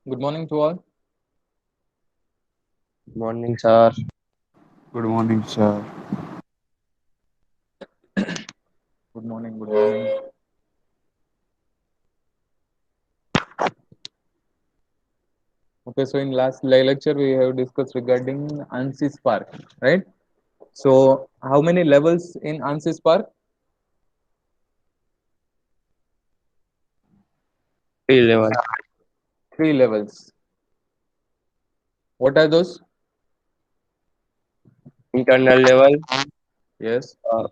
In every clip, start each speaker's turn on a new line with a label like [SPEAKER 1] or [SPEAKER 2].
[SPEAKER 1] Good morning to all.
[SPEAKER 2] Morning, sir.
[SPEAKER 3] Good morning, sir.
[SPEAKER 1] Good morning. Good morning. Okay, so in last lecture we have discussed regarding ANSYS Spark, right? So how many levels in ANSYS Spark?
[SPEAKER 2] Three level.
[SPEAKER 1] Three levels. What are those?
[SPEAKER 2] Internal level,
[SPEAKER 1] Yes.
[SPEAKER 2] uh,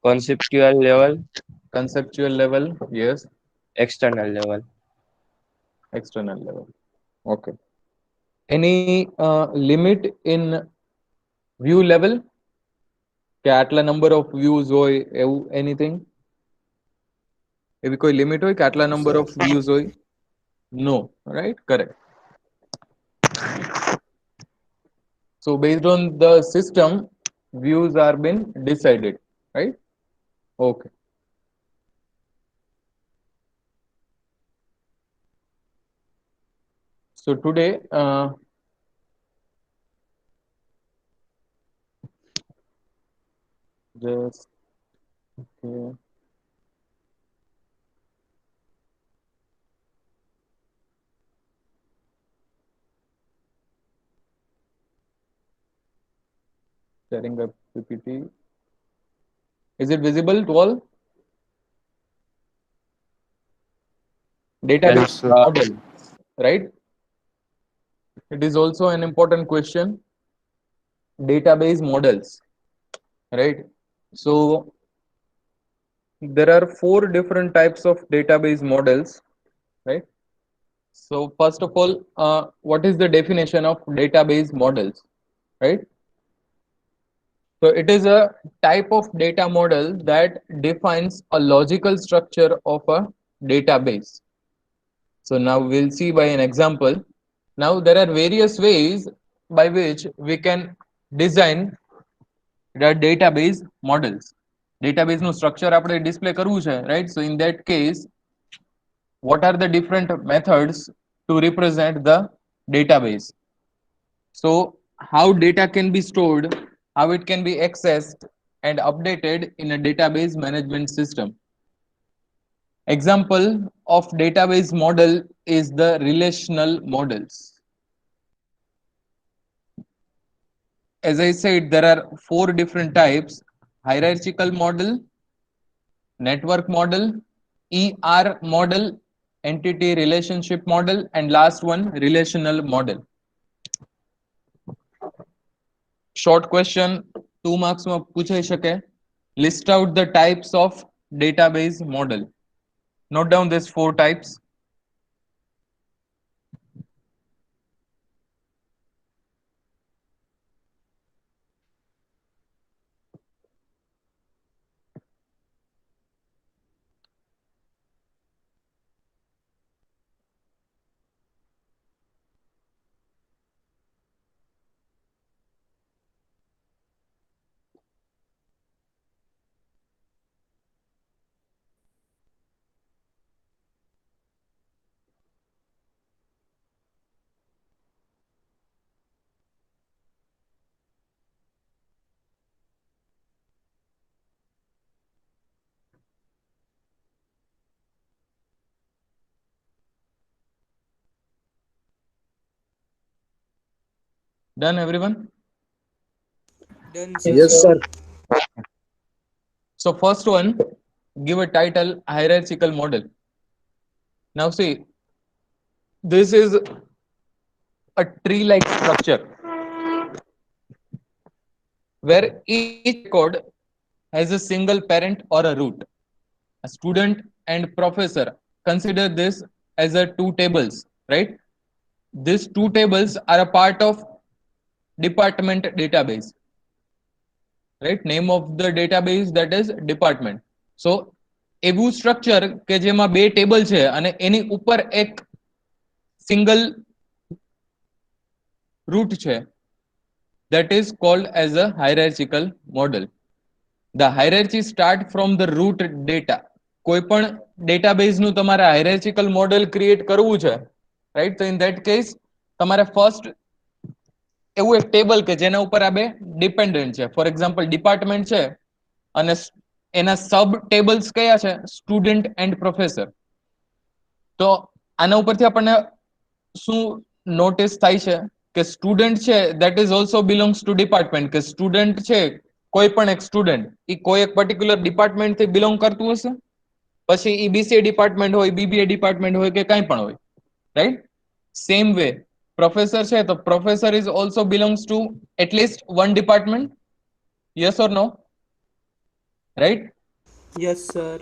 [SPEAKER 2] conceptual level,
[SPEAKER 1] Conceptual level. Yes.
[SPEAKER 2] external level.
[SPEAKER 1] External level. Okay. Any limit in view level? કે આટલા number of views હોય એવું anything? એવી કોઈ limit હોય કે આટલા
[SPEAKER 3] No,
[SPEAKER 1] number
[SPEAKER 3] sir.
[SPEAKER 1] of views હોય? No. Right? Correct. So based on the system, views are been decided, right? Okay. So today, just okay, sharing a PPT. Is it visible to all?
[SPEAKER 2] Yes,
[SPEAKER 1] Database
[SPEAKER 3] Yes, sir.
[SPEAKER 1] model, right? It is also an important question. Database models, right? So there are four different types of database models, right? So first of all, what is the definition of database models, right? So it is a type of data model that defines a logical structure of a database. So now we'll see by an example. Now there are various ways by which we can design the database models. Database નું structure આપણે display કરવું છે, right? So in that case, what are the different methods to represent the database? So how data can be stored, how it can be accessed and updated in a database management system. Example of database model is the relational models. As I said, there are four different types: hierarchical model, network model, ER model, entity relationship model, and last one, relational model. Short question, 2 marks માં પૂછાઈ શકે. List out the types of database model. Note down these four types. Done, everyone?
[SPEAKER 4] Done,
[SPEAKER 3] Yes,
[SPEAKER 4] sir.
[SPEAKER 5] Yes,
[SPEAKER 3] sir.
[SPEAKER 5] sir.
[SPEAKER 1] So first one, give a title hierarchical model. Now see, this is a tree-like structure where each record has a single parent or a root. A student and professor, consider this as a two tables, right? These two tables are a part of department database, right? Name of the database, that is department. So એવું structure કે જેમાં બે table છે અને એની ઉપર એક single route છે, that is called as a hierarchical model. The hierarchy start from the root data. કોઈ પણ database નું તમારે hierarchical model create કરવું છે, રાઈટ. તો ઇન ધેટ કેસ તમારે ફર્સ્ટ એવું એક ટેબલ કે જેના ઉપર આ બે ડિપેન્ડન્ટ છે. ફોર એક્ઝામ્પલ ડિપાર્ટમેન્ટ છે અને એના સબ ટેબલ્સ કયા છે? Student and professor. તો આના ઉપરથી આપણને શું નોટિસ થાય છે કે સ્ટુડન્ટ છે that is also belongs two department, કે સ્ટુડન્ટ છે કોઈ પણ એક સ્ટુડન્ટ એ કોઈ એક પર્ટિક્યુલર ડિપાર્ટમેન્ટ થી બિલોંગ કરતું હશે. પછી એ બીસીએ ડિપાર્ટમેન્ટ હોય, બીબીએ ડિપાર્ટમેન્ટ હોય કે કંઈ પણ હોય, રાઈટ. સેમ વે પ્રોફેસર છે તો professor is also belongs to at least one department. Yes or no? Right.
[SPEAKER 4] Yes, sir.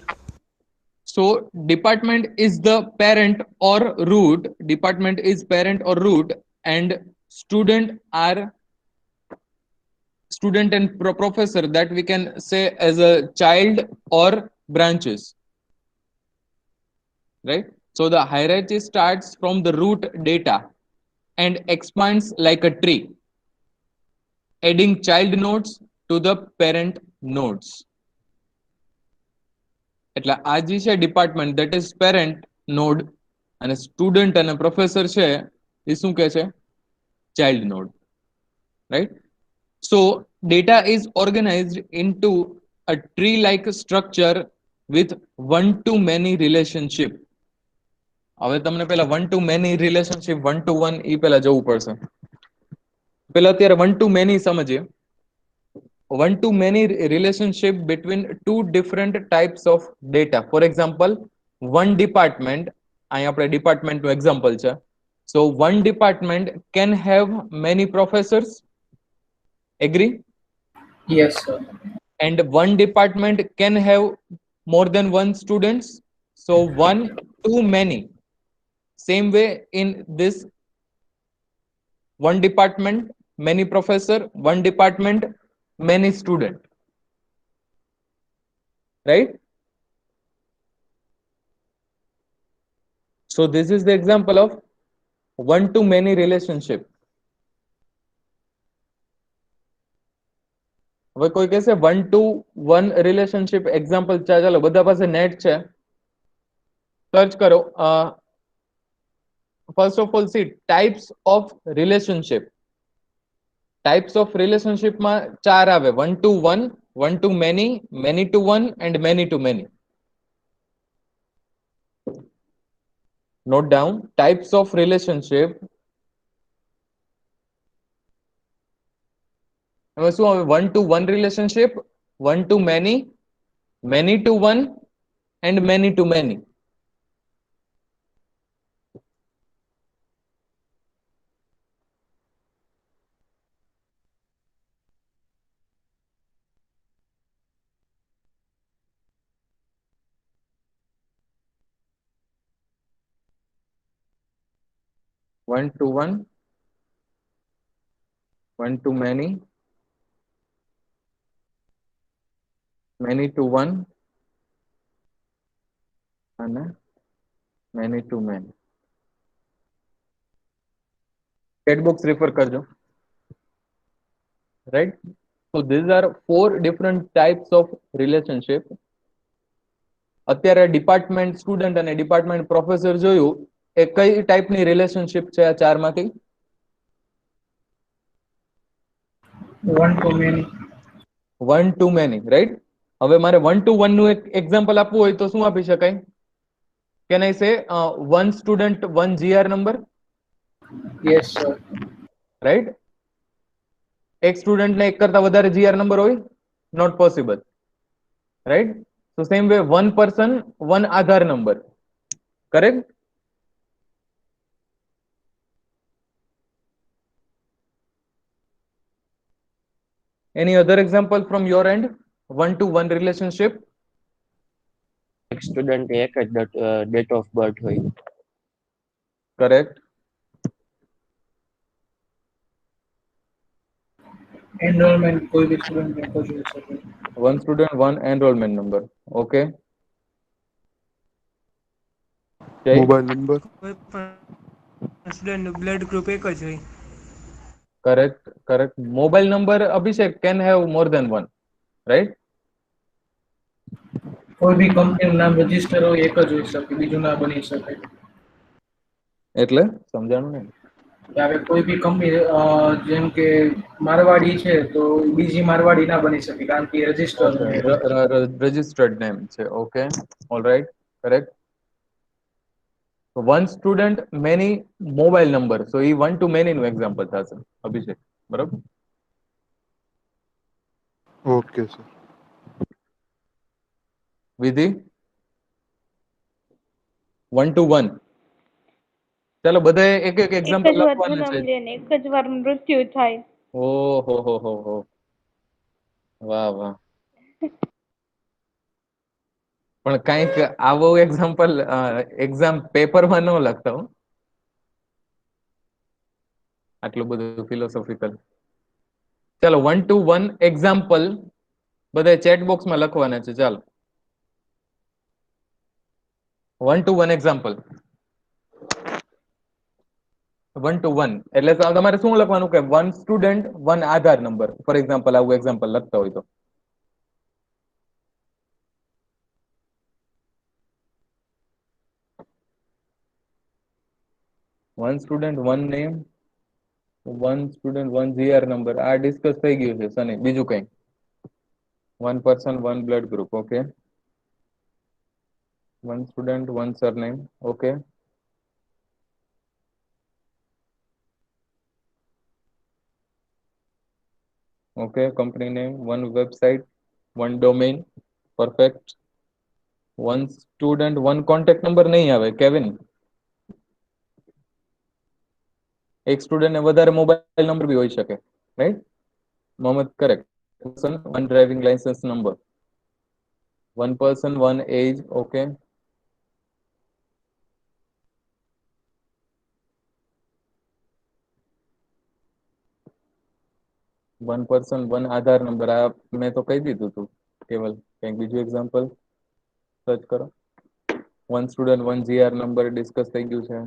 [SPEAKER 1] So department is the parent or root. Department is parent or root, and student are student and professor that we can say as a child or branches, right? So the hierarchy starts from the root data and expands like a tree, adding child nodes to the parent nodes. એટલે આ જે છે department that is parent node, અને student અને professor છે એ શું કહે છે? Child node, right. So data is organised into a tree like structure with one to many relationship. હવે તમને પેલા one to many relationship, one to one એ પેલા જવું પડશે. પેલા અત્યારે વન ટુ મેની સમજીએ. One to many relationship between two different types of data. For example, one department, અહીં આપણે department નું example છે. So one department can have many professors. Agree?
[SPEAKER 5] Yes, sir.
[SPEAKER 1] And one department can have more than one students. So one to many. Same way in this one department, many professor, one department, many student. Right? So this is the example of one to many relationship. હવે કોઈ કહેશે one to one relationship example. ચાલો બધા પાસે net છે, search કરો. First of all see types of relationship. Types of રિલેશનશિપમાં ચાર આવે: one to one, one to many to one and many to many. Note down types of relationship. એમાં શું આવે? One to one relationship, one to many to one and many to many. One to one, one to many to one and many to many. Chat box refer કરજો. Right? So these are four different types of relationship. અત્યારે department student અને department professor જોયું, એ કઈ ટાઈપની relationship છે આ ચારમાંથી?
[SPEAKER 5] One to many.
[SPEAKER 1] One to many, right. હવે મારે વન ટુ વન નું એક એક્ઝામ્પલ આપવું હોય તો શું આપી શકાય? Can I say one student one GR number?
[SPEAKER 5] Yes, sir.
[SPEAKER 1] Right. એક સ્ટુડન્ટ ને એક કરતા વધારે જીઆર નંબર હોય? Not possible, right. So same way one person, one Aadhaar number. Correct? Any other example from your end? One to one relationship?
[SPEAKER 2] એક student એક જ date of birth હોય.
[SPEAKER 1] Correct.
[SPEAKER 5] Enrollment કોઈ બી સ્ટુડન્ટ ને કોઈ જોઈ શકે.
[SPEAKER 1] One student, one enrollment number. Okay. Jay?
[SPEAKER 3] Mobile number.
[SPEAKER 4] કોઈ પણ સ્ટુડન્ટનું બ્લડ ગ્રુપ એક જ હોય.
[SPEAKER 1] Correct. Correct. Mobile number, Abhishek, can have more than one, right?
[SPEAKER 5] કોઈ બી કંપનીનું નામ રજીસ્ટર હોય એક જ હોઈ શકે, બીજું ના બની શકે.
[SPEAKER 1] એટલે સમજાણું નહીં.
[SPEAKER 5] કે હવે કોઈ બી કંપની જેમ કે મારવાડી છે તો બીજી મારવાડી ના બની શકે કારણ કે રજિસ્ટર
[SPEAKER 1] Okay, registered name છે. Okay, all right, correct. So one student, many mobile number. So A one to many નું example થશે, અભિષેક. બરાબર?
[SPEAKER 3] Okay, sir.
[SPEAKER 1] વિધિ? one to one. ચાલો બધાએ એક એક
[SPEAKER 6] એક
[SPEAKER 1] એક્ઝામ્પલ
[SPEAKER 6] જ વાર
[SPEAKER 1] લખવાના
[SPEAKER 6] જન્મ
[SPEAKER 1] છે.
[SPEAKER 6] લે ને એક જ વાર મૃત્યુ થાય.
[SPEAKER 1] ઓહો હો. વાહ વાહ. પણ કઈક આવો એક્ઝામ્પલ એક્ઝામ પેપરમાં ન લખતા હો, આટલું બધું ફિલોસોફિકલ. ચાલો 1 to 1 એક્ઝામ્પલ બધા ચેટ બોક્સમાં લખવાના છે. ચાલો 1 to 1 એક્ઝામ્પલ. 1 to 1 એટલે તમારે શું લખવાનું કે 1 student 1 Aadhaar number, for example આવું એક્ઝામ્પલ લખતા હોય તો. One student one name, one student one GR number. આ ડિસ્કસ થઈ ગયું છે સની. બીજું કઈ? One person one blood group. Okay. One student one surname. Okay. Okay, company name, one website, one domain. Perfect. One student one contact number નહીં આવે, Kevin. એક student ને વધારે મોબાઈલ નંબર બી હોઈ શકે, right? Mohammed correct. Person one driving licence number. One person one age. Okay. One person one Aadhaar number. આ મેં તો કહી દીધું હતું કેવલ. કંઈક બીજું એક્ઝામ્પલ સર્ચ કરો. One student one GR number discuss થઈ ગયું છે.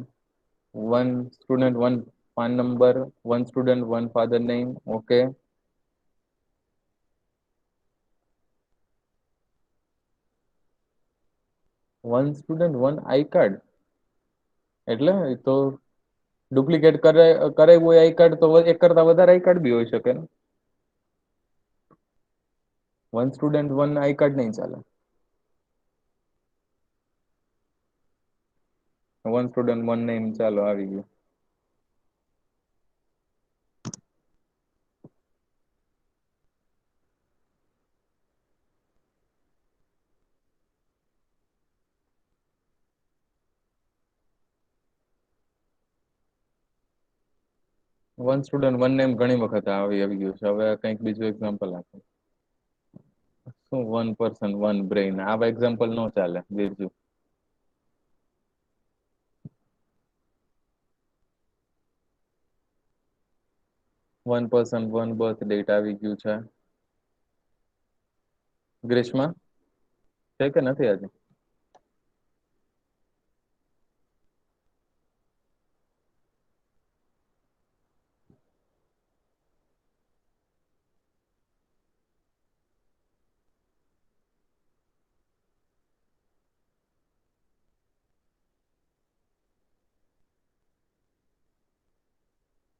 [SPEAKER 1] One student one PAN number, one student one father name. Okay. One student one I card એટલે એ તો ડુપ્લિકેટ કરાવ્યું હોય આઈ કાર્ડ તો એક કરતા વધારે આઈ કાર્ડ બી હોઈ શકે ને. One student one I card નહીં ચાલે. One student one name. ચાલો આવી ગયું. વન સ્ટુડન્ટ વન નેમ ઘણી વખત આવી ગયું છે. હવે કંઈક બીજું એક્ઝામ્પલ આપો. શું વન પર્સન વન બ્રેઇન? આવા એક્ઝામ્પલ નો ચાલે બીજું. One person one birth date આવી ગયું છે. ગ્રીષ્મા છે કે નથી આજે?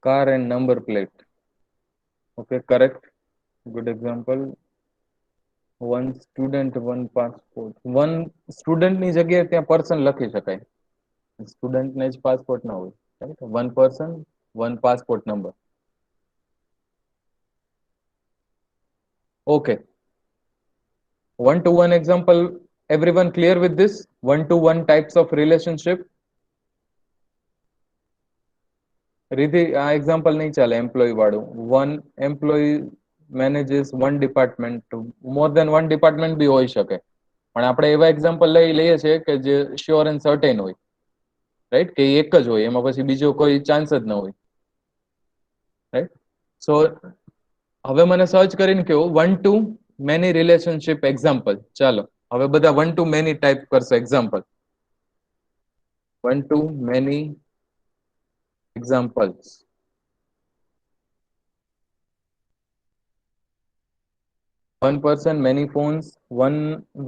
[SPEAKER 1] Car and number plate. Okay, correct. Good example. One student one passport. One સ્ટુડન્ટની જગ્યાએ ત્યાં પર્સન લખી શકાય. સ્ટુડન્ટને જ પાસપોર્ટ ના હોય. One person one passport number. Okay. One to one example. Everyone clear with this? One to one types of relationship. Riddhi આ એક્ઝામ્પલ નહીં ચાલે એમ્પ્લોય વાળું. One employee manages one department. More than one department be હોઈ શકે, પણ આપણે એવા example લઈએ છીએ કે જે શ્યોર એન્ડ સર્ટેન હોય, રાઈટ? કે એક જ હોય, એમાં પછી બીજો કોઈ ચાન્સ જ ન હોય, રાઈટ? સો હવે મને સર્ચ કરીને કેવું one to many relationship example. ચાલો હવે બધા વન ટુ મેની ટાઈપ કરશે example. One to many examples. One person, many phones. One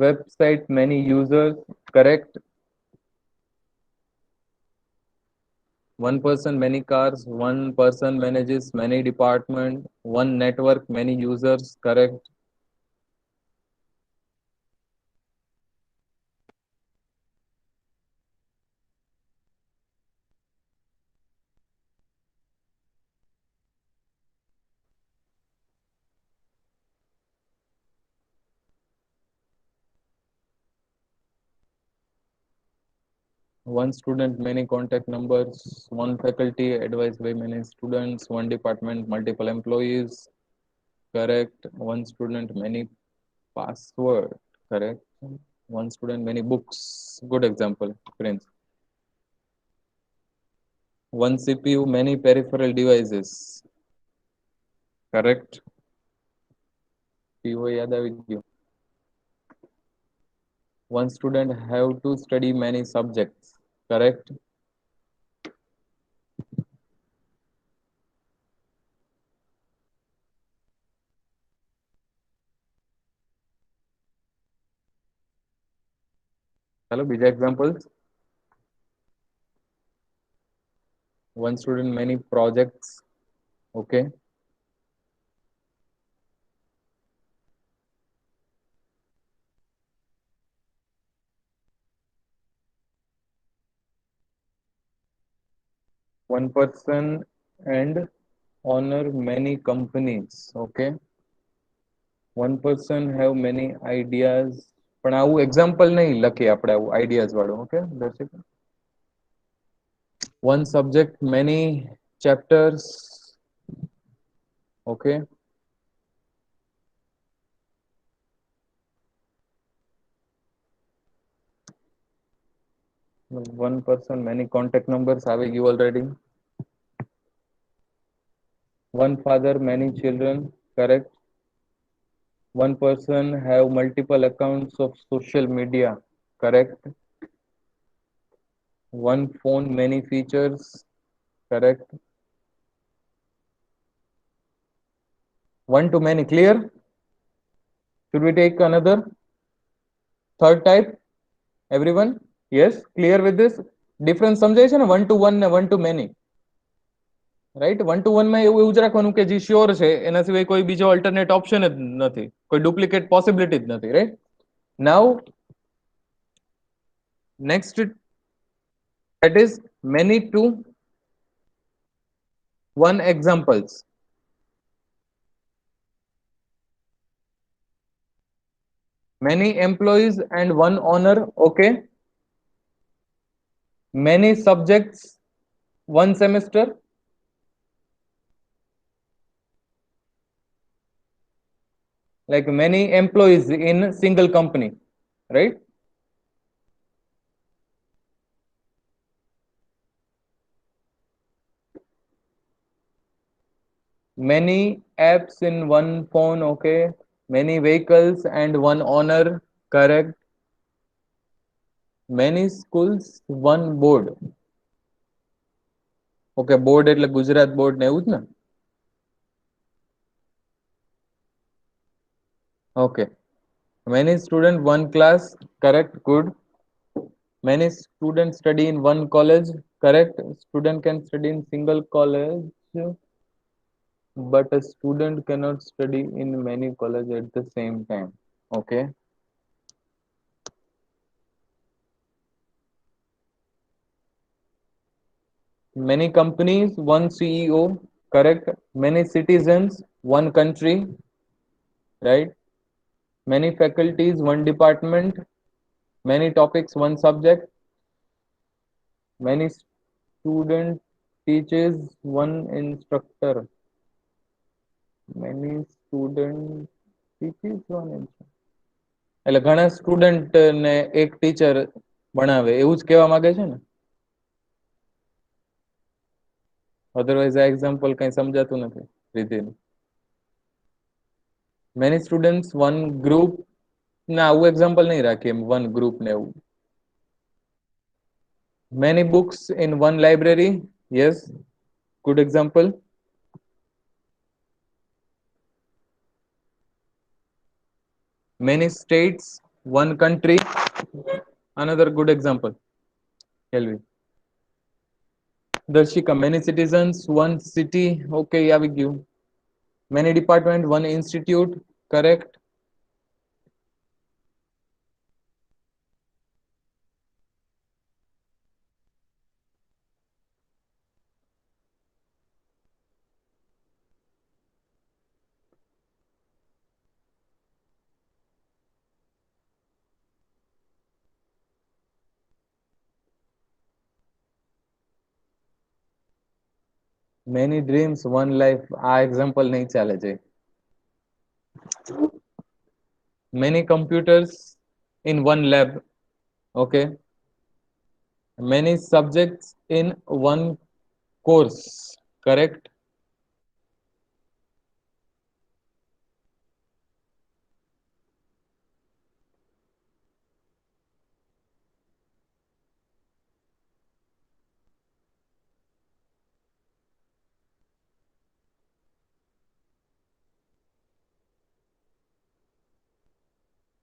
[SPEAKER 1] website, many users. Correct. One person, many cars. One person manages many department. One network, many users. Correct. One student, many contact numbers. One faculty, advised by many students. One department, multiple employees. Correct. One student, many password. Correct. One student, many books. Good example, Prince. One CPU, many peripheral devices. Correct. PO યાદ આવી ગયું. One student have to study many subjects. Correct. Hello, બીજા examples. One student, many projects. Okay. One person and honor many companies. Okay. One person have many ideas. પણ આવું example નહીં લખીએ આપણે આવું આઈડિયાઝ વાળું. Okay, that's it. One subject, many chapters. Okay. One person, many contact numbers. Have you already? One father, many children. Correct. One person have multiple accounts of social media. Correct. One phone, many features. Correct. One to many. Clear? Should we take another third type? Everyone? Yes, clear with this? Difference સમજાય છે ને one to one ને one to many. Right, one to one માં એવું જ રાખવાનું કે જે શ્યોર છે એના સિવાય કોઈ બીજો અલ્ટરનેટ ઓપ્શન જ નથી, કોઈ ડુપ્લિકેટ પોસિબિલિટી જ નથી. Right. Now next that is many to one examples. Many employees and one owner. Okay. Many subjects, one semester. Like many employees in single company, right? Many apps in one phone. Okay. Many vehicles and one owner. Correct. Many schools, one board. Okay, board એટલે Gujarat board ને એવું જ ને. Okay. Many students, one class. Correct. Good. Many students study in one college. Correct. Student can study in single college, but a student cannot study in many colleges at the same time. Okay. Many companies, one CEO. Correct. Many citizens, one country. Right. Many faculties, one department. Many topics, one subject. Many student teaches, one instructor. Many student teaches, one instructor. એટલે ઘણા student ને એક teacher ભણાવે એવું જ કહેવા માંગે છે ને. અધરવાઇઝ આ એક્ઝામ્પલ કઈ સમજાતું નથી રીતિનું. મેની સ્ટુડન્ટ્સ વન ગ્રુપ ના આવું એક્ઝામ્પલ નહીં રાખીએ વન ગ્રુપ ને એવું. Many books in one library. Yes, good example. Many states, one country. Another good example. Kelvin. દર્શિકા, many citizens, one city. Okay, આવી ગયું. Many department, one institute. Correct. Many dreams, one life. આ example નહીં ચાલે છે. Many computers in one lab. Okay. Many subjects in one course. Correct.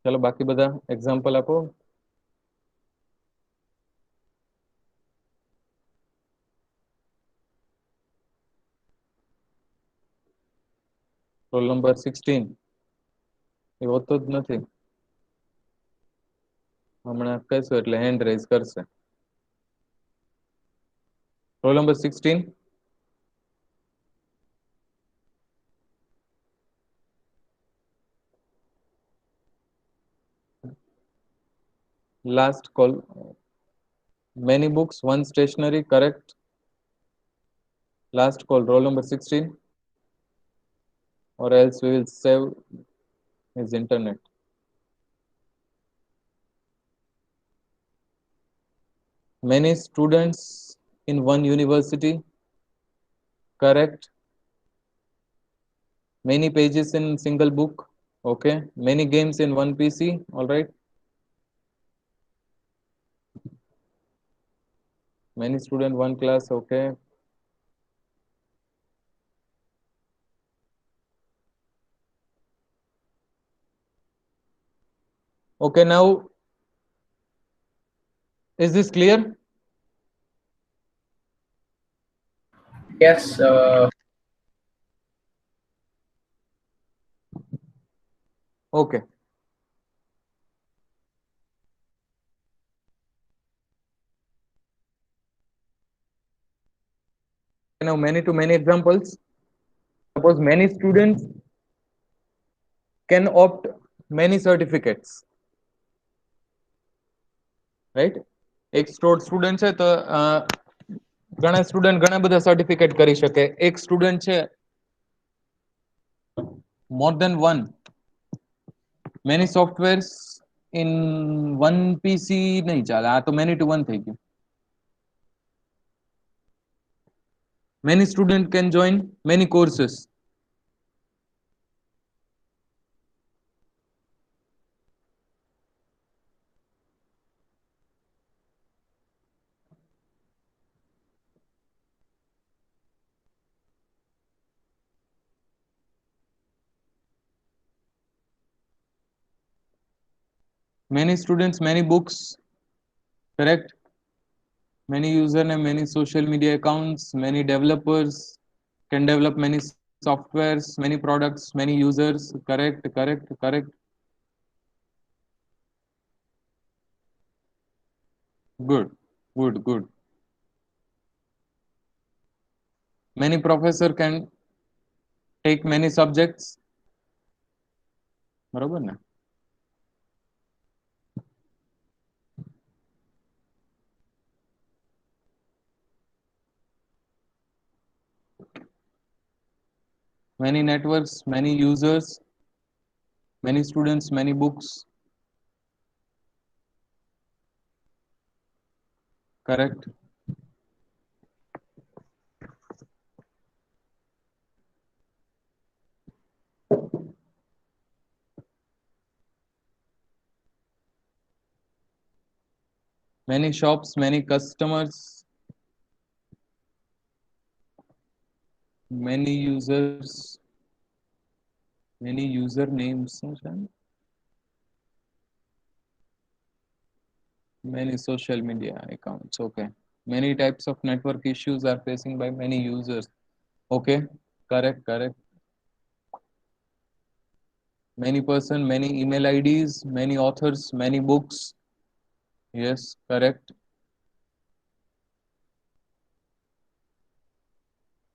[SPEAKER 1] ચલો બાકી બધા example આપો. રોલ નંબર 16 એ હોતો જ નથી. હમણાં કહેશો એટલે હેન્ડ રેઝ કરશે. Roll number 16. Last call. Many books, one stationery. Correct. Last call. Roll number 16. Or else we will save his internet. Many students in one university. Correct. Many pages in single book. Okay. Many games in one PC. All right. Many student, one class. Okay. Okay, now is this clear?
[SPEAKER 5] Yes.
[SPEAKER 1] Okay. Now many to many examples. Suppose many students can opt many certificates. Right? એક student છે તો ઘણા student ઘણા બધા certificate કરી શકે. એક student છે more than one. Many softwares in one PC નહીં ચાલે. આ તો many to one થઈ ગયું. Many students can join many courses. Many students, many books. Correct. Many username, many social media accounts, many developers can develop many softwares, many products, many users. Correct, correct, correct. Good, good, good. Many professor can take many subjects. બરોબર ને? Many networks, many users, many students, many books. Correct. Many shops, many customers, many users, many usernames, many social media accounts. Okay. Many types of network issues are facing by many users. Okay, correct. Many person, many email IDs, many authors, many books. Yes, correct.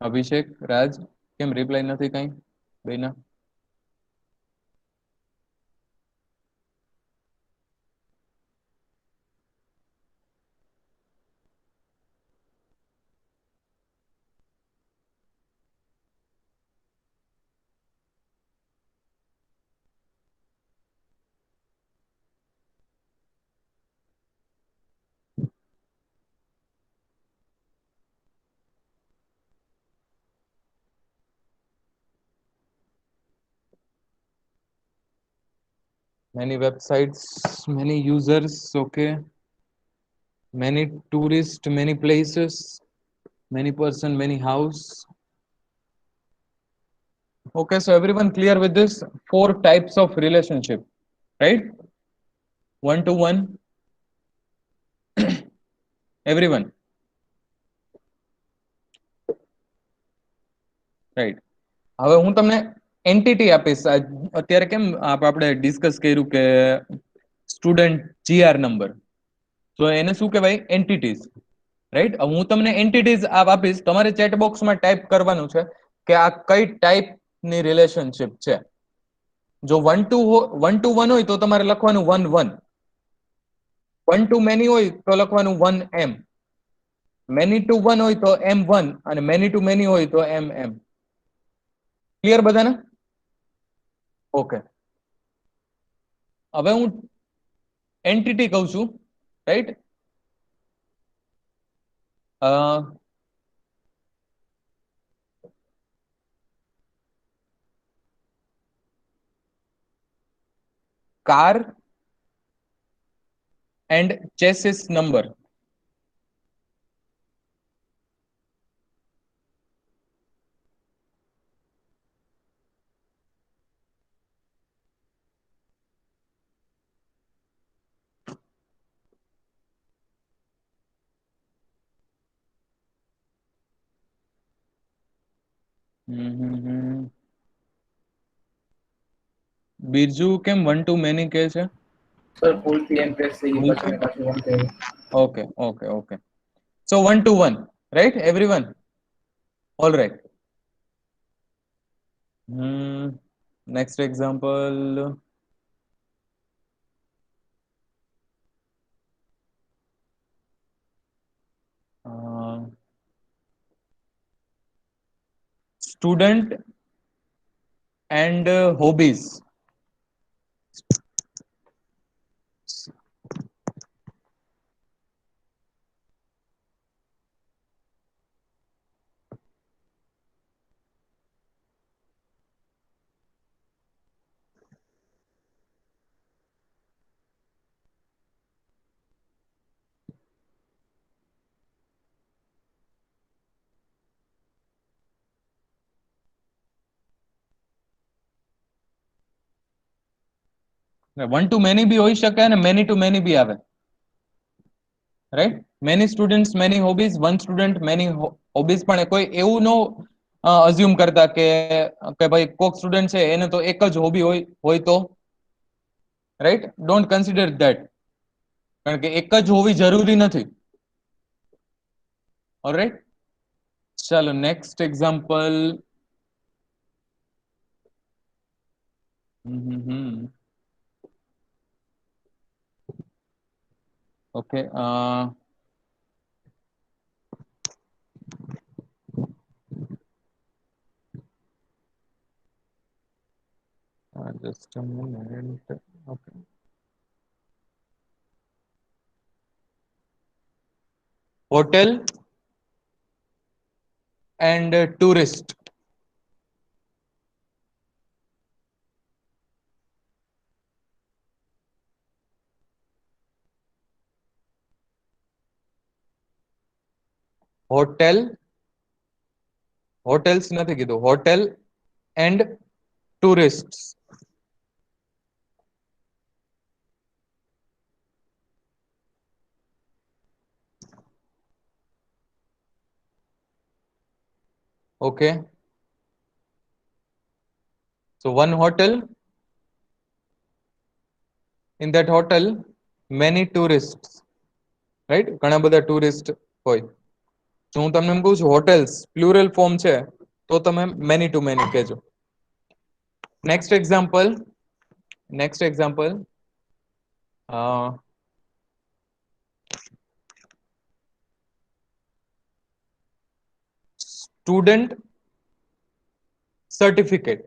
[SPEAKER 1] અભિષેક, રાજ, કેમ reply નથી કઈ બેના? Many websites, many users. Okay, many tourists, many places, many person, many house. Okay, so everyone clear with this? Four types of relationship, right? One to one. Everyone, right? હવે હું તમને entity આપીશ. અત્યારે કેમ આપણે ડિસ્કસ કર્યું કે student GR number, તો એને શું કહેવાય? Entities, right? હવે હું તમને એન્ટિટીઝ આપીશ, તમારે ચેટ બોક્સમાં ટાઈપ કરવાનું છે કે આ કઈ ટાઈપની રિલેશનશિપ છે. જો વન ટુ વન હોય તો તમારે લખવાનું 1 1. 1 to મેની હોય તો લખવાનું 1m. મેની ટુ વન હોય તો m1 અને મેની ટુ મેની હોય તો mm. ક્લિયર બધાને? ઓકે, હવે હું એન્ટિટી કહું છું, right? Car and chassis number. Birju કેમ 1 to many કહે છે?
[SPEAKER 5] સર ભૂલથી એમ પ્રેસ થઈ ગઈ, પાછું ને પાછું વન થયું.
[SPEAKER 1] Okay. So 1 to 1, right? Everyone? All right. Next example. Student and hobbies. One to many be હોઈ શકે અને મેની ટુ મેની બી આવે, right? Many students many hobbies, one student many hobbies. પણ કોઈ એવું નો અઝ્યુમ કરતા કે ભાઈ કોક સ્ટુડન્ટ છે એને તો એક જ હોબી હોય તો, રાઈટ? ડોન્ટ કન્સિડર ધેટ, કારણ કે એક જ હોવી જરૂરી નથી. ઓલરાઈટ, ચાલો next example. Okay. Just a moment. Okay. Hotel and tourist. Hotels નથી કીધું, hotel and tourist. Okay. So one hotel. In that hotel, many tourists, right? ઘણા બધા tourist હોય. જો હું તમને એમ કહું છું hotels plural form છે તો તમે many to many કહેજો. Next example. Student certificate.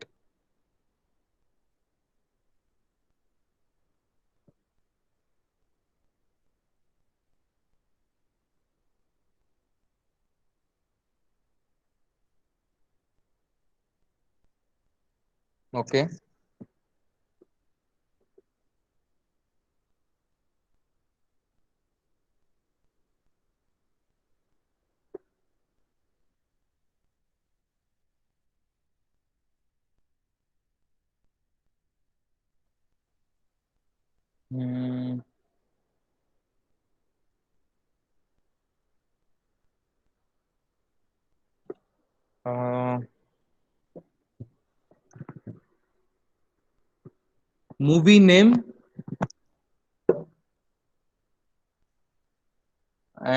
[SPEAKER 1] Okay. Hmm. Uh, movie name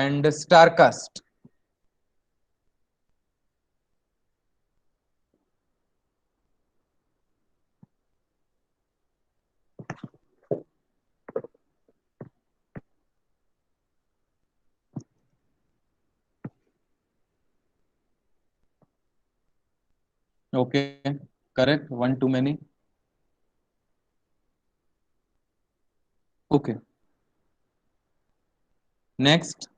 [SPEAKER 1] and star cast. Okay, correct. One too many. Okay. Next,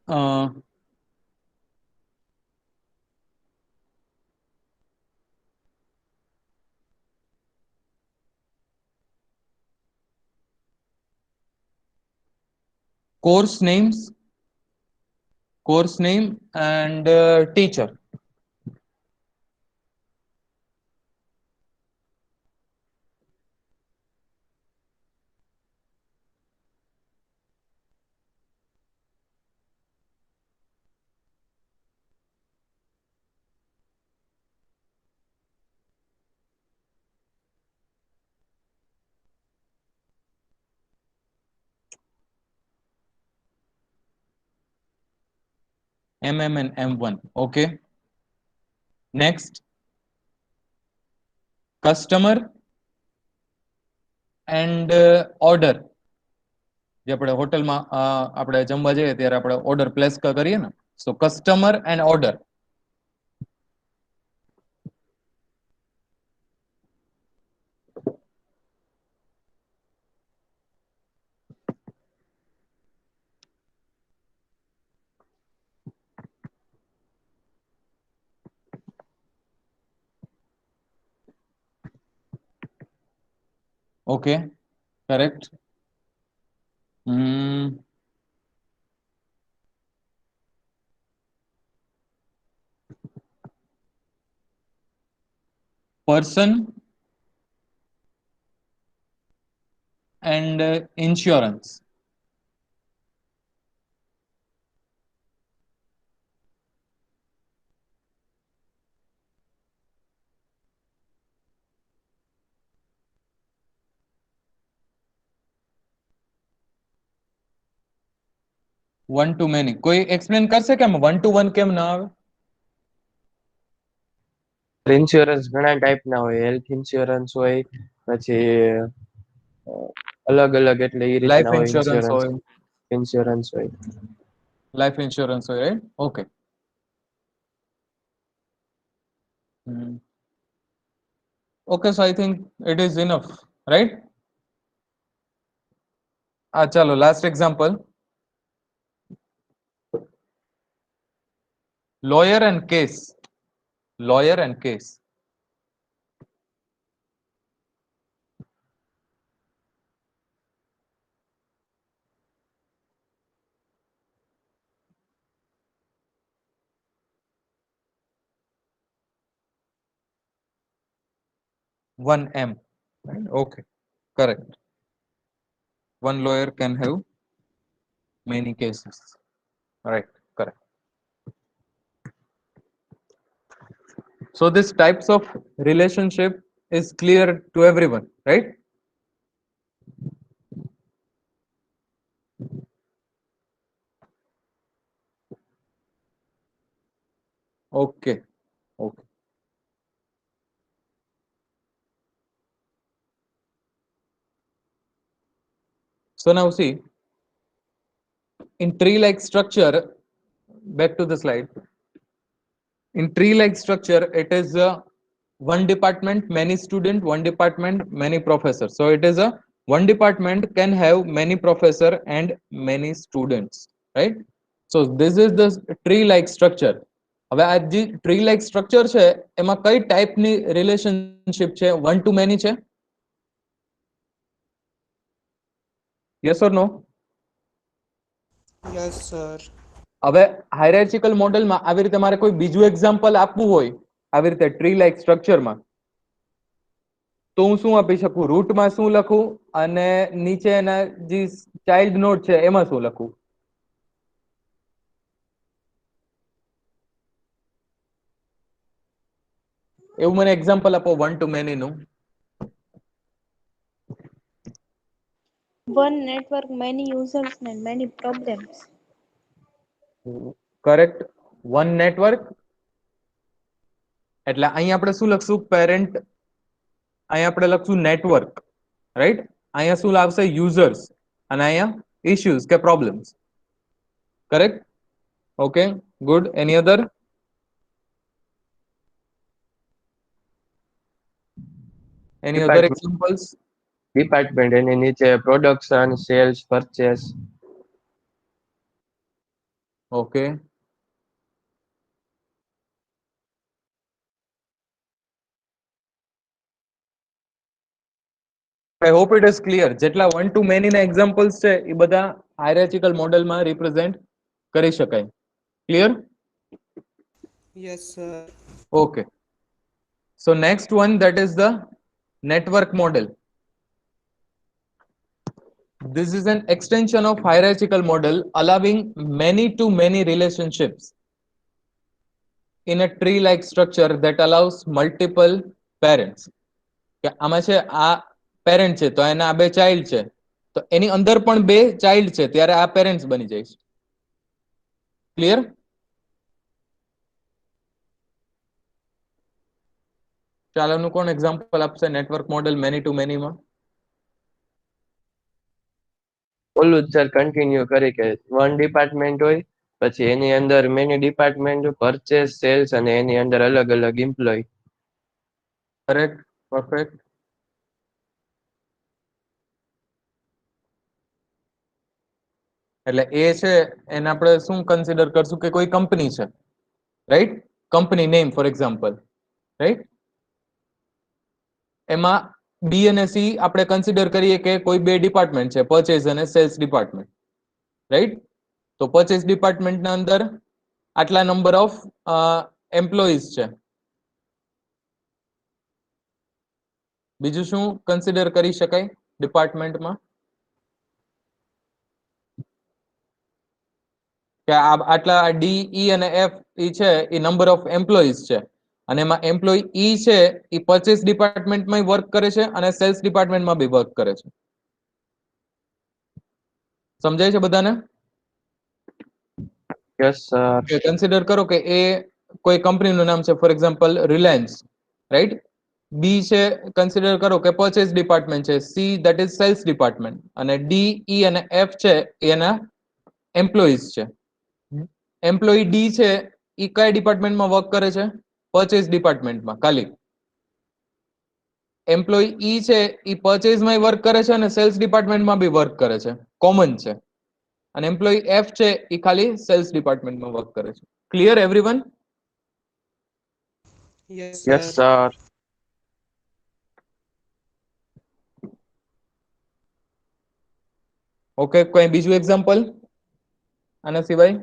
[SPEAKER 1] course name and teacher. MM and M1. Okay. Next, customer and order. જે આપણે હોટલમાં આપણે જમવા જઈએ ત્યારે આપણે order place કરીએ ને, so customer and order. Okay, correct. Person and insurance. One too many. કોઈ explain કરશે કેમ one to one કેમ ના આવે?
[SPEAKER 2] ઇન્સ્યોરન્સ ઘણા ટાઈપના હોય, હેલ્થ ઇન્સ્યોરન્સ હોય, પછી અલગ અલગ એટલે એ
[SPEAKER 1] Life
[SPEAKER 2] રીતના હોય
[SPEAKER 1] insurance
[SPEAKER 2] ઇન્સ્યોરન્સ.
[SPEAKER 1] હોય.
[SPEAKER 2] ઇન્સ્યોરન્સ હોય.
[SPEAKER 1] Life insurance હોય, right? Okay. Okay, so I think it is enough, right? chalo, last example. Lawyer and case. Lawyer and case. One M. Right? Okay, correct. One lawyer can have many cases. Right, correct. So this types of relationship is clear to everyone, right? Okay. Okay. So now see, in tree-like structure, back to the slide. In tree-like structure, it is one department, many student, one department, many professors. So it is a one department can have many professor and many students, right? So this is the tree-like structure. હવે આ જે tree like structure છે એમાં કઈ ટાઈપની relationship છે, one to many છે? Yes or no?
[SPEAKER 4] Yes, sir.
[SPEAKER 1] હવે હાયરાર્ચિકલ મોડેલમાં આવી રીતે મારે કોઈ બીજું એક્ઝામ્પલ આપવું હોય આવી રીતે ટ્રી લાઇક સ્ટ્રક્ચરમાં, તો હું શું આપી શકું? રૂટમાં શું લખું અને નીચે એના જે ચાઇલ્ડ નોડ છે એમાં શું લખું? એવું મને એક્ઝામ્પલ આપો વન ટુ મેની નું.
[SPEAKER 6] One network, many users and many problems.
[SPEAKER 1] Correct. One network એટલે અહીં આપણે શું લખશું? પેરેન્ટ. અહીં આપણે લખશું નેટવર્ક, રાઈટ? અહીંયા શું લાવશે? યુઝર્સ. અને અહીંયા ઇશ્યુઝ કે problems. Correct? Okay, good. Any other? Any other examples?
[SPEAKER 2] Department, એની નીચે production, sales, purchase.
[SPEAKER 1] Okay. I hope it is clear. જેટલા વન ટુ મેની ના એક્ઝામ્પલ્સ છે એ બધા હાયરાર્ચિકલ મોડેલમાં રિપ્રેઝેન્ટ કરી શકાય. Clear?
[SPEAKER 4] Yes, sir.
[SPEAKER 1] Okay. So next one, that is the network model. This is an extension of hierarchical model allowing many to many relationships in a tree-like structure that allows multiple parents. કે આમાં છે આ parent છે તો એના બે child છે, તો એની અંદર પણ બે ચાઇલ્ડ છે ત્યારે આ પેરેન્ટ્સ બની જાય છે. ક્લિયર? ચાલોનું કોણ એક્ઝામ્પલ આપશે નેટવર્ક મોડેલ મેની ટુ મેનીમાં?
[SPEAKER 2] ઓલું જ સર કન્ટિન્યુ કરી કે વન ડિપાર્ટમેન્ટ હોય, પછી એની અંદર મેની ડિપાર્ટમેન્ટ, પરચેસ, સેલ્સ અને એની અંદર અલગ અલગ એમ્પ્લોય.
[SPEAKER 1] Correct, perfect. એટલે એ છે એને આપણે શું કન્સિડર કરશું કે કોઈ કંપની છે, right? Company name for example, right? એમાં બી અને સી આપણે કન્સિડર કરીએ કે કોઈ બે ડિપાર્ટમેન્ટ છે, પરચેઝ અને સેલ્સ ડિપાર્ટમેન્ટ, રાઈટ? તો પરચેઝ ડિપાર્ટમેન્ટના અંદર આટલા નંબર ઓફ એમ્પ્લોઈઝ છે. બીજું શું કન્સિડર કરી શકાય ડિપાર્ટમેન્ટમાં? કે આટલા ડી, ઈ અને એફ ઈ છે એ નંબર ઓફ એમ્પ્લોઈઝ છે, અને એમાં એમ્પ્લોય ઈ છે એ પરચેસ ડિપાર્ટમેન્ટમાં વર્ક કરે છે અને સેલ્સ ડિપાર્ટમેન્ટમાં બી વર્ક કરે છે. સમજાય છે બધાને?
[SPEAKER 2] Yes sir.
[SPEAKER 1] કન્સિડર કરો કે એ કોઈ કંપનીનું નામ છે, for example Reliance, right? B છે કન્સિડર કરો કે પરચેસ ડિપાર્ટમેન્ટ છે, C that is sales department, અને ડી, ઈ અને એફ છે એના એમ્પ્લોઈઝ છે. એમ્પ્લોયી ડી છે એ કયા ડિપાર્ટમેન્ટમાં વર્ક કરે છે? પરચેસ ડિપાર્ટમેન્ટમાં ખાલી. એમ્પ્લોયી ઈ છે એ પરચેઝમાં વર્ક કરે છે અને સેલ્સ ડિપાર્ટમેન્ટમાં બી વર્ક કરે છે, કોમન છે. અને એમ્પ્લોયી એફ છે એ ખાલી સેલ્સ ડિપાર્ટમેન્ટમાં વર્ક કરે છે. Clear everyone?
[SPEAKER 4] Yes,
[SPEAKER 2] yes
[SPEAKER 4] sir.
[SPEAKER 2] Sir.
[SPEAKER 1] Okay, કોઈ બીજું એક્ઝામ્પલ આના સિવાય?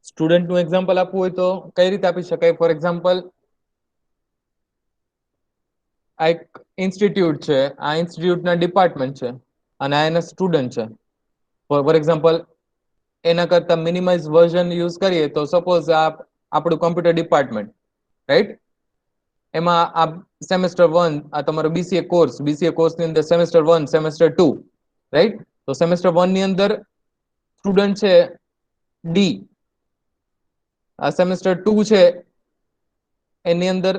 [SPEAKER 1] સ્ટુડન્ટનું એક્ઝામ્પલ આપવું હોય તો કઈ રીતે આપી શકાય? ફોર એક્ઝામ્પલ, આ એક ઇન્સ્ટિટ્યૂટ છે, આ ઇન્સ્ટિટ્યૂટના ડિપાર્ટમેન્ટ છે અને આ એના સ્ટુડન્ટ છે. ફોર એક્ઝામ્પલ, એના કરતા મિનિમાઇઝ વર્ઝન યુઝ કરીએ તો સપોઝ આ આપણું કોમ્પ્યુટર ડિપાર્ટમેન્ટ, રાઈટ? એમાં આ સેમેસ્ટર 1, આ તમારો બીસીએ કોર્સની અંદર સેમેસ્ટર 1, સેમેસ્ટર 2, રાઈટ? તો સેમેસ્ટર 1 ની અંદર સ્ટુડન્ટ છે ડી, આ સેમેસ્ટર 2 છે એની અંદર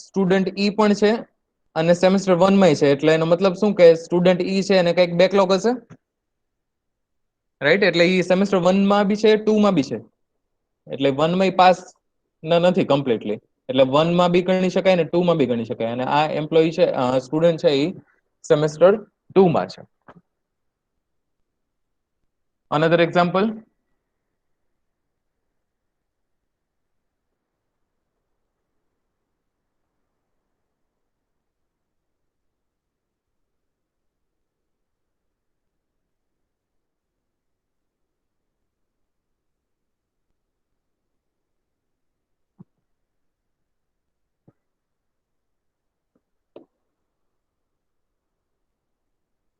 [SPEAKER 1] સ્ટુડન્ટ ઈ પણ છે અને સેમેસ્ટર 1 માં છે. એટલે એનો મતલબ શું કે સ્ટુડન્ટ ઈ છે અને કંઈક બેકલોગ હશે, રાઈટ? એટલે ઈ સેમેસ્ટર 1 માં બી છે, 2 માં બી છે. એટલે 1 માં પાસ નથી કમ્પ્લીટલી, એટલે 1 માં બી ગણી શકાય ને 2 માં બી ગણી શકાય. અને આ એમ્પ્લોયી છે, સ્ટુડન્ટ છે, ઈ સેમેસ્ટર 2 માં છે. અનધર એક્ઝામ્પલ,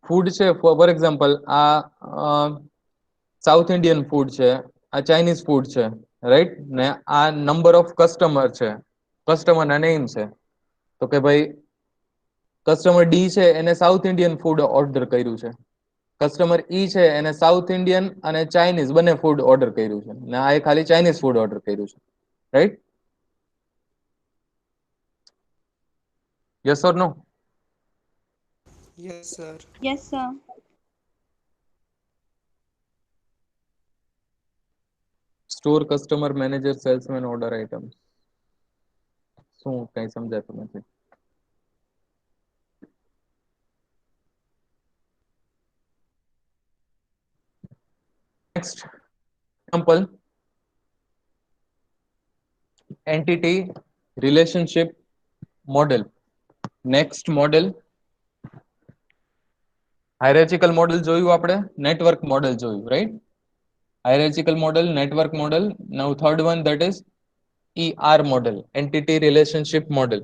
[SPEAKER 1] ફૂડ છે. ફોર એક્ઝામ્પલ, આ સાઉથ ઇન્ડિયન ફૂડ છે, આ ચાઇનીઝ ફૂડ છે, રાઈટ? ને આ નંબર ઓફ કસ્ટમર છે, કસ્ટમરના નેમ છે. તો કે ભાઈ કસ્ટમર ડી છે એને સાઉથ ઇન્ડિયન ફૂડ ઓર્ડર કર્યું છે, કસ્ટમર ઈ છે એને સાઉથ ઇન્ડિયન અને ચાઇનીઝ બંને ફૂડ ઓર્ડર કર્યું છે, ને આ ખાલી ચાઇનીઝ ફૂડ ઓર્ડર કર્યું છે, right? Yes or no?
[SPEAKER 4] Yes, sir.
[SPEAKER 6] Yes, sir.
[SPEAKER 1] Store customer manager salesman order item, શું કઈ સમજાતું નથી. Next example, entity relationship model. Next model, hierarchical model જોયું આપણે, નેટવર્ક મોડેલ જોયું, right? Hierarchical model, network model. Now third one, that is ER model, entity relationship model.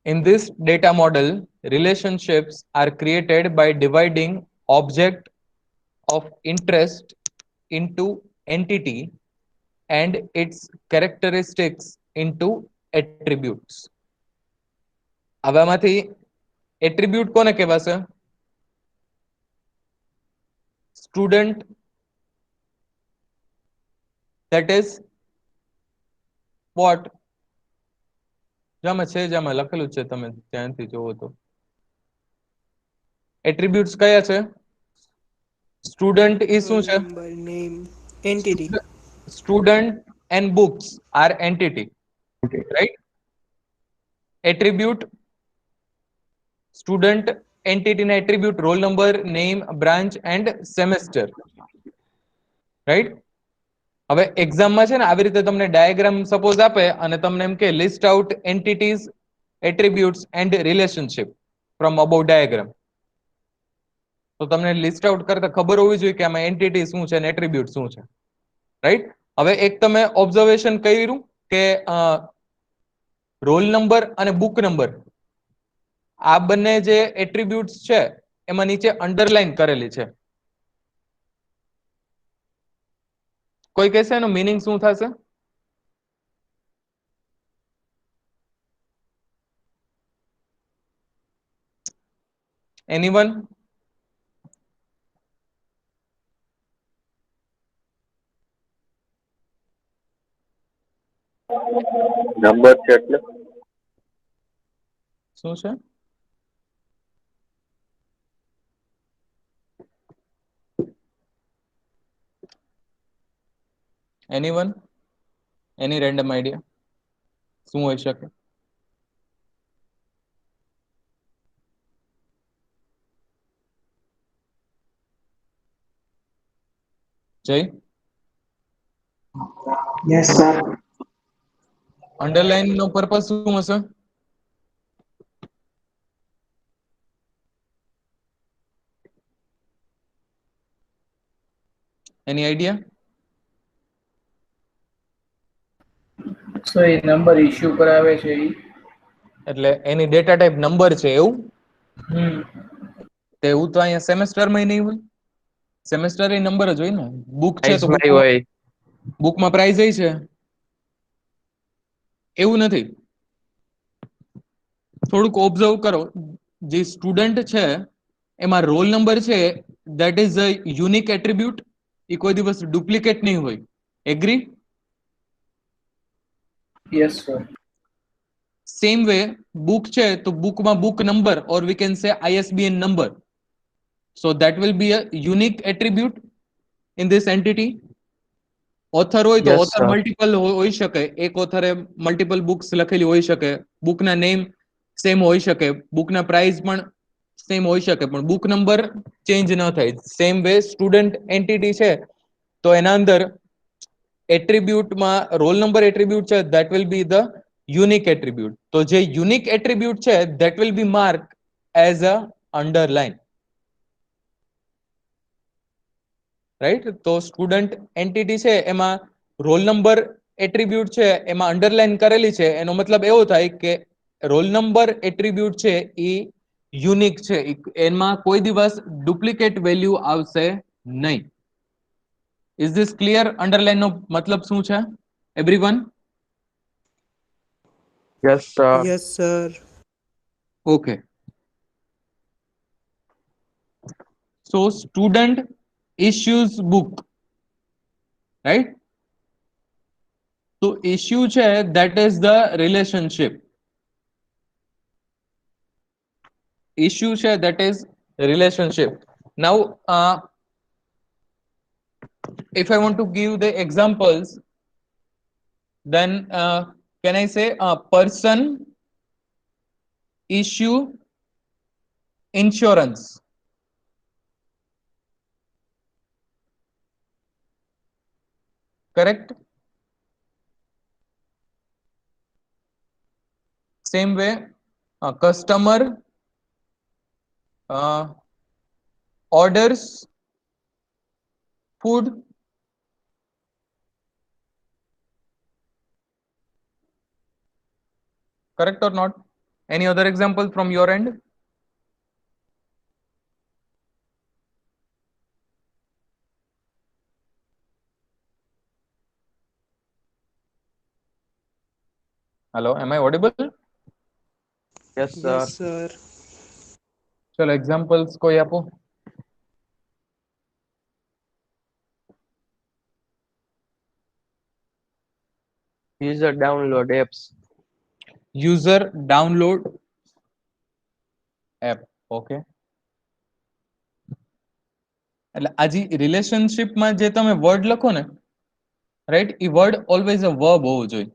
[SPEAKER 1] In this data model, relationships are created by dividing object of interest into entity and its characteristics into attributes. હવે આમાંથી attribute કોને કહેવાશે? Student, that is what, જામાં છે, જામાં લખેલું છે, તમે ધ્યાનથી જોવો તો એટ્રીબ્યુટ્સ કયા છે? સ્ટુડન્ટ ઈ શું
[SPEAKER 4] Roll
[SPEAKER 1] છે?
[SPEAKER 4] number, name, entity.
[SPEAKER 1] Student and books are entity, right? Attribute student એન્ટિટીના attribute roll number, name, branch and semester, right? હવે એક્ઝામમાં છે ને આવી રીતે તમને ડાયાગ્રામ સપોઝ આપે અને તમને એમ કે list out entities, attributes and relationship from above diagram, તો તમને લિસ્ટ આઉટ કરતા ખબર હોવી જોઈએ કે આમાં એન્ટિટી શું છે અને એટ્રીબ્યુટ શું છે, રાઈટ? હવે એક તમે ઓબ્ઝર્વેશન કર્યું કે રોલ નંબર અને બુક નંબર, આ બંને જે એટ્રીબ્યુટ્સ છે એમાં નીચે અંડરલાઈન કરેલી છે. કોઈ કહેશે એનો મીનિંગ શું થશે? એનીવન?
[SPEAKER 2] નંબર છે એટલે
[SPEAKER 1] શું છે? એનીવન? એની રેન્ડમ આઈડિયા શું હોઈ શકે? જય,
[SPEAKER 5] યસ સર.
[SPEAKER 1] અંડરલાઈન નો પર્પસ શું હશે? એની આઈડિયા?
[SPEAKER 5] તો એ નંબર ઇસ્યુ કરાવે છે ઈ.
[SPEAKER 1] એટલે એની ડેટા ટાઈપ નંબર છે એવું.
[SPEAKER 5] હમ.
[SPEAKER 1] તો એવું તો અહીંયા સેમેસ્ટરમાં નહીં હોય. સેમેસ્ટર એ નંબર જ હોય ને. બુક છે તો
[SPEAKER 2] પ્રાઇઝમાં હોય.
[SPEAKER 1] બુકમાં પ્રાઇઝ છે એવું નથી. થોડુંક ઓબ્ઝર્વ કરો, જે સ્ટુડન્ટ છે એમાં રોલ નંબર છે that is a unique attribute, એ કોઈ દિવસ ડુપ્લિકેટ નહીં હોય. Agree?
[SPEAKER 5] Yes sir.
[SPEAKER 1] Same way book છે તો બુકમાં book number or we can say ISBN number. So that will be a unique attribute in this entity. Author હોય તો
[SPEAKER 2] યસ
[SPEAKER 1] ઓથર
[SPEAKER 2] સર.
[SPEAKER 1] મલ્ટિપલ હોઈ શકે, એક ઓથરે મલ્ટિપલ બુક્સ લખેલી હોઈ શકે, બુકના નેમ સેમ હોઈ શકે, બુકના પ્રાઇસ પણ સેમ હોઈ શકે, પણ બુક નંબર ચેન્જ ન થાય. સેમ વે સ્ટુડન્ટ એન્ટિટી છે તો એના અંદર એટ્રીબ્યુટમાં રોલ નંબર એટ્રીબ્યુટ છે that will be the unique attribute. તો જે યુનિક એટ્રીબ્યુટ છે that will be marked as a underline. Right? તો સ્ટુડન્ટ એન્ટિટી છે એમાં રોલ નંબર એટ્રીબ્યુટ છે એમાં અંડરલાઈન કરેલી છે, એનો મતલબ એવો થાય કે રોલ નંબર એટ્રીબ્યુટ છે એ યુનિક છે, એમાં કોઈ દિવસ ડુપ્લિકેટ વેલ્યુ આવશે નહીં. Is this clear? અંડરલાઈન નો મતલબ શું છે everyone?
[SPEAKER 2] Yes sir.
[SPEAKER 4] Yes sir.
[SPEAKER 1] Okay. So student issues book, right? So issue છે that is the relationship. Issue છે that is relationship. Now if I want to give the examples, then can I say person issue insurance? Correct? Same way customer orders food. Correct or not? Any other example from your end? Hello, am I audible?
[SPEAKER 2] Yes sir.
[SPEAKER 4] Yes sir.
[SPEAKER 1] ચલો examples કોઈ આપો.
[SPEAKER 2] User download apps.
[SPEAKER 1] User download app. Okay. એટલે આ જે રિલેશનશિપમાં જે તમે word લખો ને, right, A word always a verb હોવું જોઈએ,